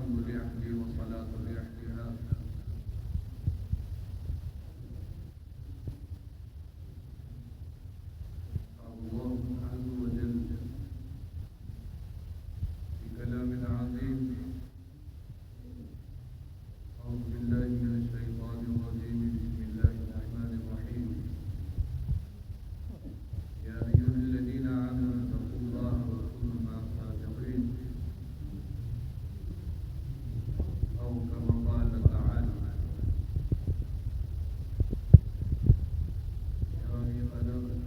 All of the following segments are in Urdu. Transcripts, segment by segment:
الحمد لأهله والصلاة لأهلها. الله عز وجل في كلام عظيم. أعوذ بالله من الشيطان الرجيم. بسم الله الرحمن الرحيم. يا أيها الذين آمنوا اتقوا الله وكونوا مع الصادقين، أو كما قال تعالى: يا أيها الذين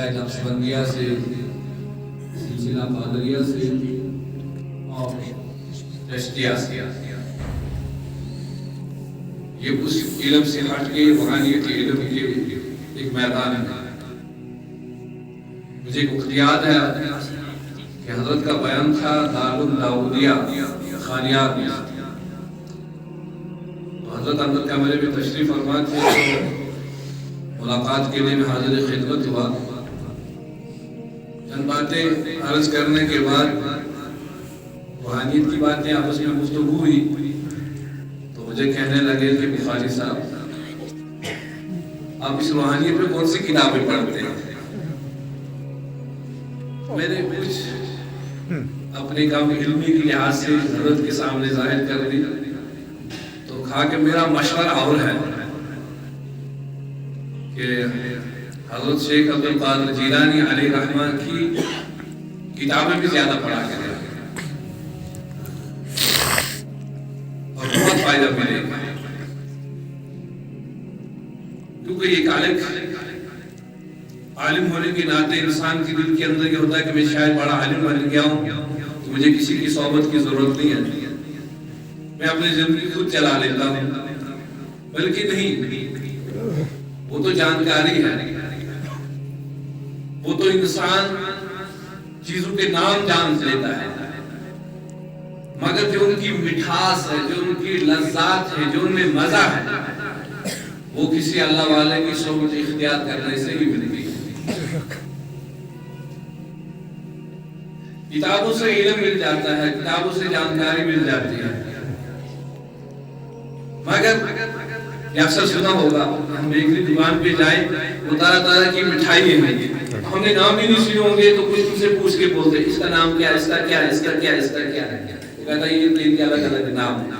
نقشبندیہ سے، سلسلہ قادریہ سے اور چشتیہ سے، یہ اس علم سے ہٹ کے روحانیت کے علم کے ایک میدان ہے. مجھے وقت یاد ہے کہ حضرت کا بیان تھا دارالداودیہ خانیات میں. حضرت اندر کمرے میں تشریف فرما تھے تو ملاقات کے لیے میں حاضر خدمت ہوا. چند باتیں عرض کرنے کے بعد روحانیت کی باتیں آپس میں گفتگو ہوئی تو مجھے کہنے لگے کہ بخاری صاحب، آپ اس روحانیت میں کون سی کتابیں پڑھتے ہیں؟ میں نے کچھ اپنی کم علمی کی لحاظ سے حضرت کے سامنے ظاہر کر دی تو کہا کہ میرا مشورہ اور ہے کہ حضرت شیخ عبدالقادر جیلانی علیہ رحمہ کی کتابیں بھی زیادہ پڑھا کریں اور بہت فائدہ ملے گا. کیونکہ یہ عالم ہونے کے ناطے انسان کے دل کے اندر یہ ہوتا ہے کہ میں شاید بڑا عالم بن گیا ہوں تو مجھے کسی کی صحبت کی ضرورت نہیں ہے، میں اپنی زندگی خود چلا لیتا ہوں. بلکہ نہیں، وہ تو جانکاری ہے، وہ تو انسان چیزوں کے نام جان لیتا ہے، مگر جو ان کی مٹھاس ہے، جو ان کی لذات ہے، جو ان میں مزہ ہے، وہ کسی اللہ والے کی صحبت اختیار کرنے سے ہی ملتی ہے. کتابوں سے علم مل جاتا ہے، کتابوں سے جانکاری مل جاتی ہے، مگر یہ اکثر سنا ہوگا ہم بیکری دکان پہ جائیں وہ طرح طرح کی مٹھائی ہیں، ہم نے نام ہی نہیں سنے ہوں گے تو کچھ ان سے پوچھ کے بولتے اس کا نام کیا، اس کا کیا، اس کا کیا، اس کا کیا ہے. وہ کہتا ہے یہ تین کے الگ الگ نام ہیں.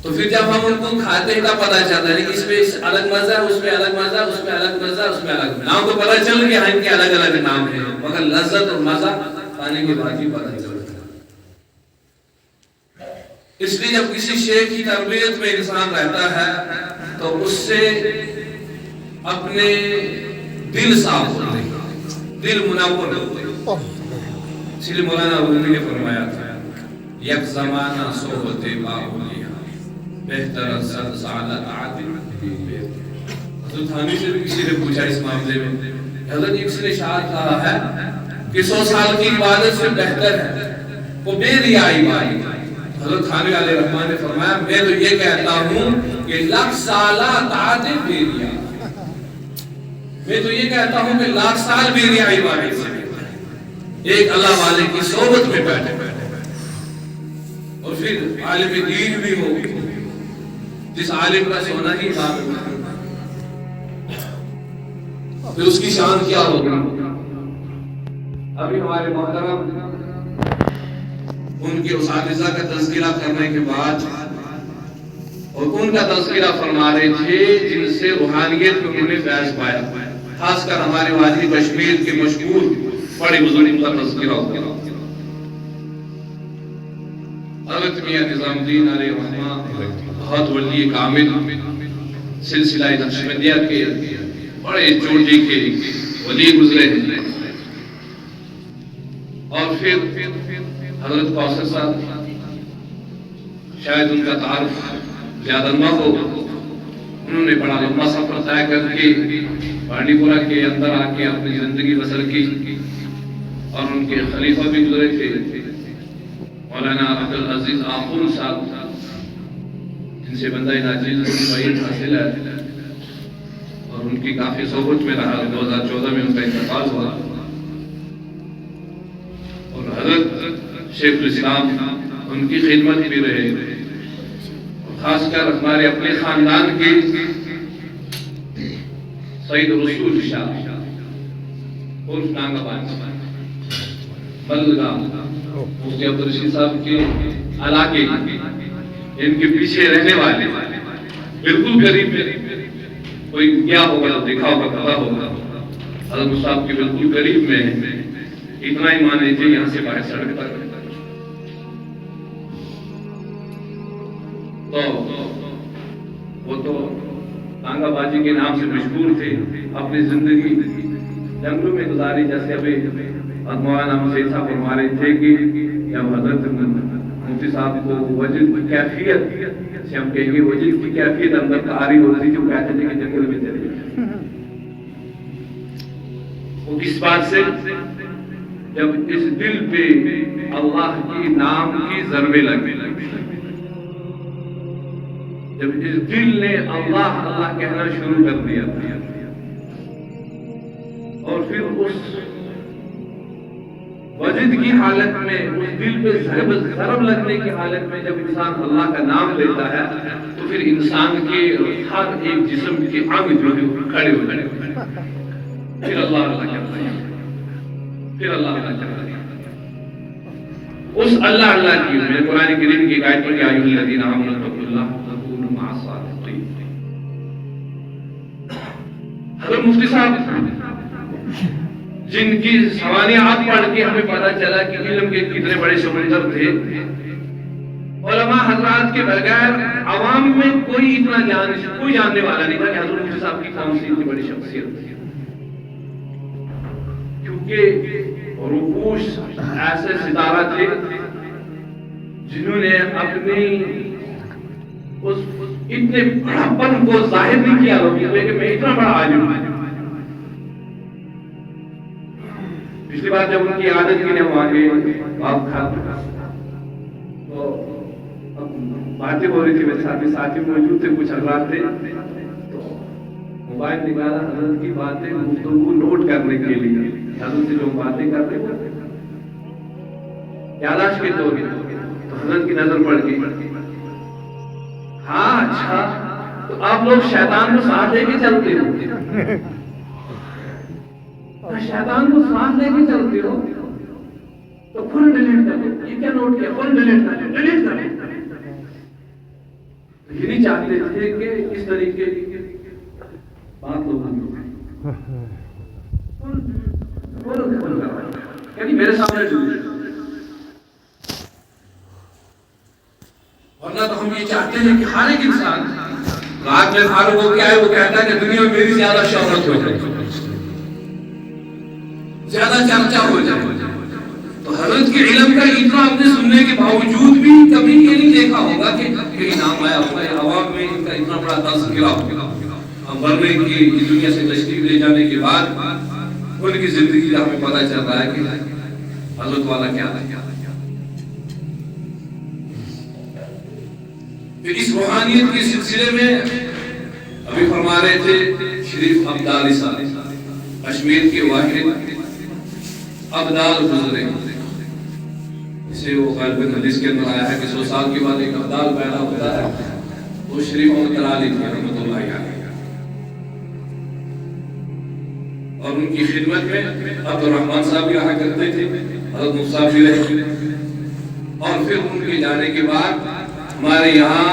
تو پھر جب ہم ان کو کھاتے ہیں تب پتہ چلتا ہے کہ اس میں الگ مزہ ہے، اس میں الگ مزہ، اس میں الگ مزہ، اس میں الگ نام تو پتہ چل گیا ان کے الگ الگ نام ہیں، مگر لذت اور مزہ کھانے کے بعد ہی پتہ چلتا ہے۔ اس لیے جب کسی شے کی تربیت میں انسان رہتا ہے تو اس سے اپنے دل صاف ہوتے ہیں، دل منور ہوتے ہیں۔ اس لیے مولانا رومی نے فرمایا تھا یک زمانہ صحبت باولیہ بہتر صد سعادت عادل۔ حضرت تھانوی سے بھی کسی نے پوچھا اس معاملے میں، حضرت ایک سے اشارت کہا ہے کہ 100 سال کی عبادت سے بہتر ہے وہ بے ریائی عبادت۔ حضرت تھانوی علیہ الرحمن نے فرمایا میں تو یہ کہتا ہوں کہ 1,00,000 سالہ طاعت بے ریا، میں تو یہ کہتا ہوں کہ 1,00,000 سال بے ریا عبادت سے ایک اللہ والے کی صحبت میں بیٹھے اور پھر عالم دین بھی ہو، جس عالم کا سونا ہی عبادت، پھر اس کی شان کیا ہوگی۔ ابھی ہمارے محترم ان کے اساتذہ کا تذکرہ کرنے کے بعد اور ان کا تذکرہ فرما رہے تھے جن سے روحانیت میں انہوں نے فیض پایا، خاص کر ہمارے وادی کشمیر کے مشہور بڑے بزرگ کا تذکرہ ہوا۔ حضرت میاں نظام الدین علیہ الرحمہ بہت ولی کامل، سلسلہ نقشبندیہ کے بڑے چوٹی کے ولی گزرے ہیں، اور پھر حضرت کوثر صاحب شاید ان کا تعارف زیادہ نہ ہو، انہوں نے بڑا لمبا سفر طے کر کے بانڈی پورہ کے اندر آ کے اپنی زندگی بسر کی، اور ان کے خلیفہ بھی گزرے تھے مولانا عبدالعزیز آخون صاحب، جن سے بندہ ناچیز کی بعید حاصل ہے، اور ان کی کافی صحبت میں رہا۔ 2014 میں ان کا انتقال ہوا، اور حضرت شیخ الاسلام ان کی خدمت بھی رہے، خاص کر ہمارے اپنے خاندان کے سید رسول شاہ عرف نانگا بانی بلگام مفتی عبدالرشید صاحب کے علاقے، ان کے پیچھے رہنے والے بالکل قریب میں، کوئی کیا ہوگا دیکھا ہوگا پتا ہوگا، حضرت صاحب کے بالکل قریب میں، اتنا ہی مان لیجیے یہاں سے باہر سڑک تک۔ تو وہ تو نانگا باجی کے نام سے مشہور تھے، اپنی زندگی جنگلوں میں گزاری، جیسے ابھی مولانا مسعود صاحب فرما رہے تھے کہ جب حضرت مفتی صاحب کو وجد کی کیفیت سے ہم کہیں گے وجد کی کیفیت اندر تاری ہوتی تھی، وہ کہتے تھے کہ جنگل میں چلے جائیں۔ وہ کس بات سے؟ جب اس دل پہ اللہ کی نام کی ضربیں لگنے لگی، جب اس دل نے اللہ اللہ کہنا شروع کر دیا، اور پھر اس وجد کی حالت میں، اس دل پہ ضرب لگنے کی حالت میں جب انسان اللہ کا نام لیتا ہے تو پھر انسان کے ہر ایک جسم کے انگ جو ہے کھڑے ہو جاتے ہیں، پھر اللہ اللہ کہتا ہے، پھر اللہ اللہ کہتا ہے۔ اس اللہ اللہ کی میں قرآن کریم کی آیت میں کہ ایھا الذین آمنوا اتقوا اللہ وکونوا مع الصادقین۔ حضرت مفتی صاحب جن کی سوانحات پڑھ کے ہمیں پتہ چلا کہ علم کے کتنے بڑے سمندر تھے، علماء حضرات کے بغیر عوام میں کوئی اتنا کوئی جاننے والا نہیں تھا کہ حضرت مفتی صاحب کی کون سی اتنی بڑی شخصیت تھی، کیونکہ روپوش ایسے ستارہ تھے جنہوں نے اپنی اس اتنے بڑاپن کو ظاہر نہیں کیا کہ میں اتنا بڑا عالم ہوں۔ پچھلی بار جب ان کی عادت کی نے وہاں کے باپ کھاتا تو باتیں ہو رہی تھی، میرے ساتھی موجود تھے، کچھ حضرات تھے، تو موبائل نکالا، حضرت کی باتیں گفتگو نوٹ کرنے کے لیے، حضرت سے جو باتیں کرتے ہیں یاداشت کے طور پہ، تو حضرت کی نظر پڑ گئی، ہاں اچھا تو آپ لوگ شیطان کو ساتھ لے کے چلتے ہو، شیطان کو ساتھ لے کے چلتے ہو تو فل ڈیلیٹ کر دو، یہ کیا نوٹ کیا، فل ڈیلیٹ کر دو، ڈیلیٹ کر دو۔ یہ نہیں چاہتے تھے کہ اس طریقے کی بات لوگوں یعنی میرے سامنے ورنہ تو ہم یہ چاہتے ہیں کہ ہر ایک انسان رات میں فارغ ہو کے آئے وہ کہتا ہے کہ دنیا میں میری زیادہ شہرت ہو جائے، زیادہ چرچا ہو جائے. تو حضرت کے علم کا اتنا اپنے سننے کے باوجود بھی کبھی یہ نہیں دیکھا ہوگا کہ کہیں نام آیا ہوگا عوام میں ان کا اتنا بڑا تذکرہ ہوگا. ہم مرنے کی اس دنیا سے تشریف لے جانے کے بعد ان کی زندگی کا ہمیں پتہ چل رہا ہے کہ حضرت والا کیا ہے. پھر اس روحانیت کے سلسلے میں ابھی فرما رہے تھے شریف ابدال صاحب کشمیر کے واحد ابدال گزرے، اسے وہ غالب حدیث کے اندر آیا ہے کہ 100 سال کے بعد ایک ابدال پیدا ہوتا ہے، وہ شریف محمد علی تھے رحمۃ اللہ علیہ، اور ان کی خدمت میں عبد الرحمن صاحب بھی رہا کرتے تھے، حضرت مصعب بھی رہے. اور پھر ان کے جانے کے بعد ہمارے یہاں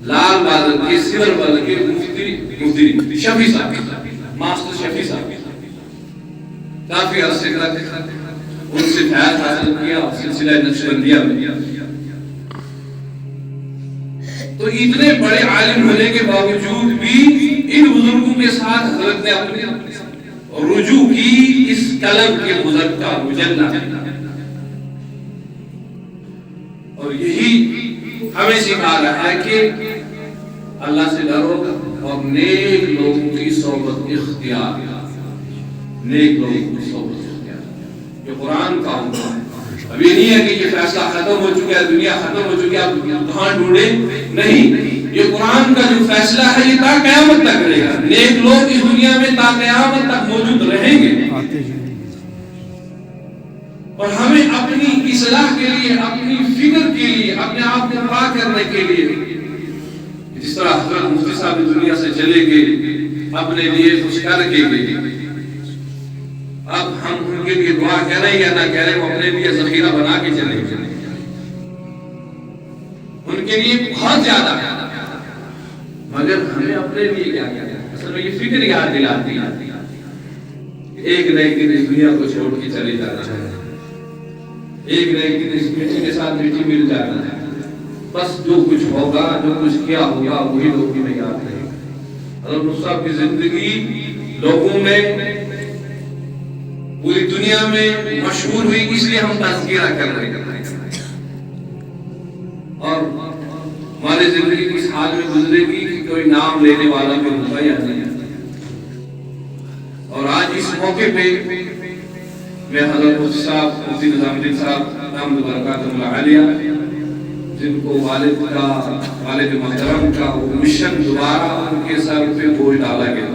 لال بازار کے سیور بازار کے مفتی شفیع صاحب، ماسٹر شفیع صاحب کافی عرصے تک ان سے فیض حاصل کیا سلسلہ نقشبندیہ میں. تو اتنے بڑے عالم ہونے کے باوجود بھی ان بزرگوں کے ساتھ حضرت نے اپنے رجوع کی اس طلب کے بزرگ کا مجلہ، اور یہی ہمیں سکھا رہا ہے کہ اللہ سے ڈرو اور نیک لوگوں کی صحبت اختیار، نیک لوگوں کی صحبت اختیار. یہ قرآن کا حکم ہے. اب یہ نہیں ہے کہ یہ فیصلہ ختم ہو چکا ہے، دنیا ختم ہو چکی ہے، آپ کہاں ڈھونڈے، نہیں. یہ قرآن کا جو فیصلہ ہے یہ تا قیامت تک رہے گا. نیک لوگ اس دنیا میں تا قیامت تک موجود رہیں گے، اور ہمیں اپنی اصلاح کے لیے، اپنی فکر کے لیے، اپنے آپ کو پاک کرنے کے لیے، جس طرح حضرت مفتی صاحب دنیا سے چلے گئے اپنے لیے کچھ کر کے گئے، اب ہم ان کے لیے دعا کہہ رہے ہیں یا نہ کہہ رہے ہیں، وہ اپنے لیے ذخیرہ بنا کے چلے گئے. ان کے لیے بہت زیادہ، مگر ہمیں اپنے لیے کیا کیا؟ اصل میں یہ فکر یاد دلاتی ہے ایک نہ ایک دن اس دنیا کو چھوڑ کے چلے جانا ہے، ایک نہ ایک دن اس مٹی کے ساتھ مٹی مل جانا ہے. بس جو کچھ ہوگا، جو کچھ کیا ہوگا، وہی لوگ میں یاد رہے گا. حضرت مصعب کی زندگی لوگوں میں، پوری دنیا میں مشہور ہوئی، اس لیے ہم تذکرہ کر رہے ہیں. اور ہماری زندگی اس حال میں گزرے گی کہ کوئی نام لینے والا بھی ہوگا یا نہیں. اور آج اس موقع پہ میں حضرت مفتی صاحب مفتی نظام الدین صاحب دامت برکاتہ اللہ علیہ، جن کو والد محترم کا وہ مشن دوبارہ ان کے سر پہ بوجھ ڈالا گیا،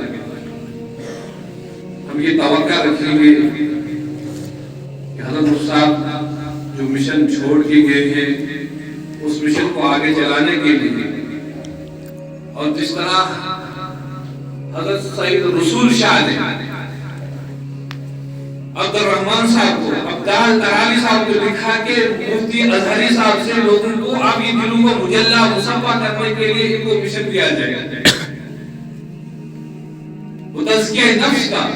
ہم یہ توقع رکھیں گے کہ حضرت مفتی صاحب جو مشن چھوڑ کے گئے ہیں اس مشن کو آگے چلانے کے لیے، اور جس طرح حضرت سید رسول شاہ نے عبد الرحمن صاحب کو، ابدال ترالی صاحب کو لکھا کہ مفتی اظہری صاحب سے لوگوں کو آپ یہ دلوں کو مجلہ مصفا کرنے کے لیے ان کو مشن دیا جائے. وہ تزکیہ نفس کا،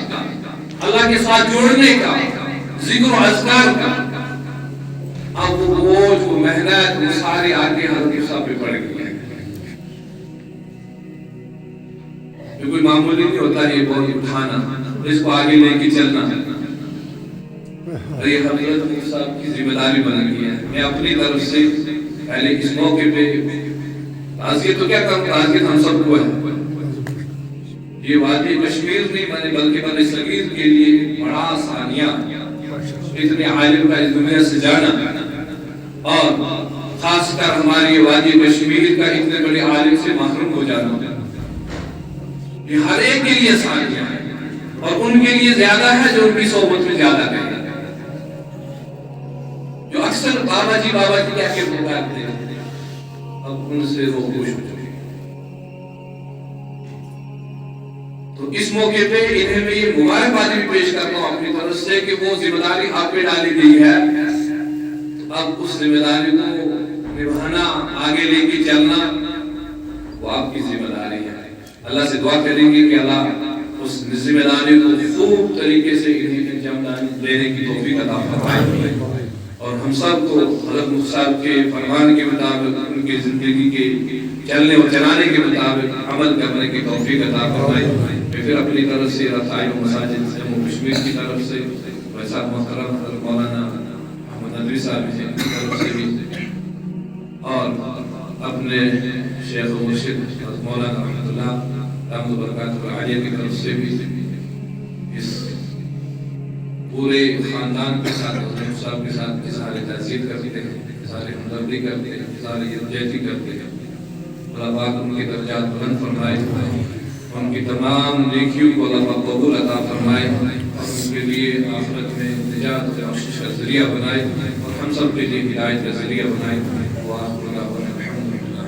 اللہ کے ساتھ جوڑنے کا، ذکر و اذکار کا. اب وہ بوجھ، وہ محنت، وہ سارے آگے حضرت صاحب پہ پڑ گئی ہے. یہ کوئی معمولی نہیں ہوتا یہ بوجھ اٹھانا، اس کو آگے لے کے چلنا. اور یہ حضرت صاحب کی ذمہ داری بن گئی ہے. میں اپنی طرف سے پہلے اس موقع پہ تعزیت تو کیا کروں، تعزیت ہم سب کو ہے. یہ وادی کشمیر نہیں بنے بلکہ بر صغیر کے لیے بڑا ثانیہ، اتنے عالم کا اس دنیا سے جانا، اور خاص کر ہماری وادی کشمیر کا اتنے بڑے عالم سے محروم ہو جانا، یہ ہر ایک کے لیے ثانیہ ہے، اور ان کے لیے زیادہ ہے جو ان کی صحبت میں زیادہ ہے. جو اکثر بابا جی کیا کہ پکارتے ہیں، اب ان سے وہ خوش ہو چکے. تو اس موقع پہ انہیں میں یہ مبارکباد بھی پیش کرتا ہوں اپنی طرف سے کہ وہ ذمہ داری آپ پہ ڈالی گئی ہے. اب اس ذمہ داری کو نبھانا، آگے لے کے چلنا وہ آپ کی ذمہ داری ہے. اللہ سے دعا کریں گے کہ اللہ اس ذمہ داری کو خوب طریقے سے انہیں انجام دینے کی توفیق عطا فرمائے اور ہم سب کو حضرت مفتی صاحب کے فرمان کے مطابق ان کی زندگی کے چلنے و چلانے کے مطابق عمل کرنے کی توفیق عطا فرمائے. میں پھر اپنی طرف سے رسائل و مساجد سے جموں کشمیر کی طرف سے ویسا محترم حضرت مولانا محمد ندوی صاحب کی طرف سے بھی اور اپنے شیخ و مرشد حضرت مولانا رحمۃ اللہ رحمۃ برکاتہ العالیہ کی طرف سے بھی اس پورے خاندان کے ساتھ حضرت صاحب کے ساتھ اظہار تعزیت کرتے ہیں, اظہار ہمدردی کرتے ہیں, اظہار یکجہتی کرتے ہیں. اللہ پاک ان کے درجات بلند فرمائے, ان کی تمام نیکیوں کو اللہ پاک قبول عطا فرمائے اور ان کے لیے آخرت میں نجات و بخشش کا ذریعہ بنائے اور ہم سب کے لیے ہدایت کا ذریعہ بنائے. وآخر دعوانا الحمد للہ.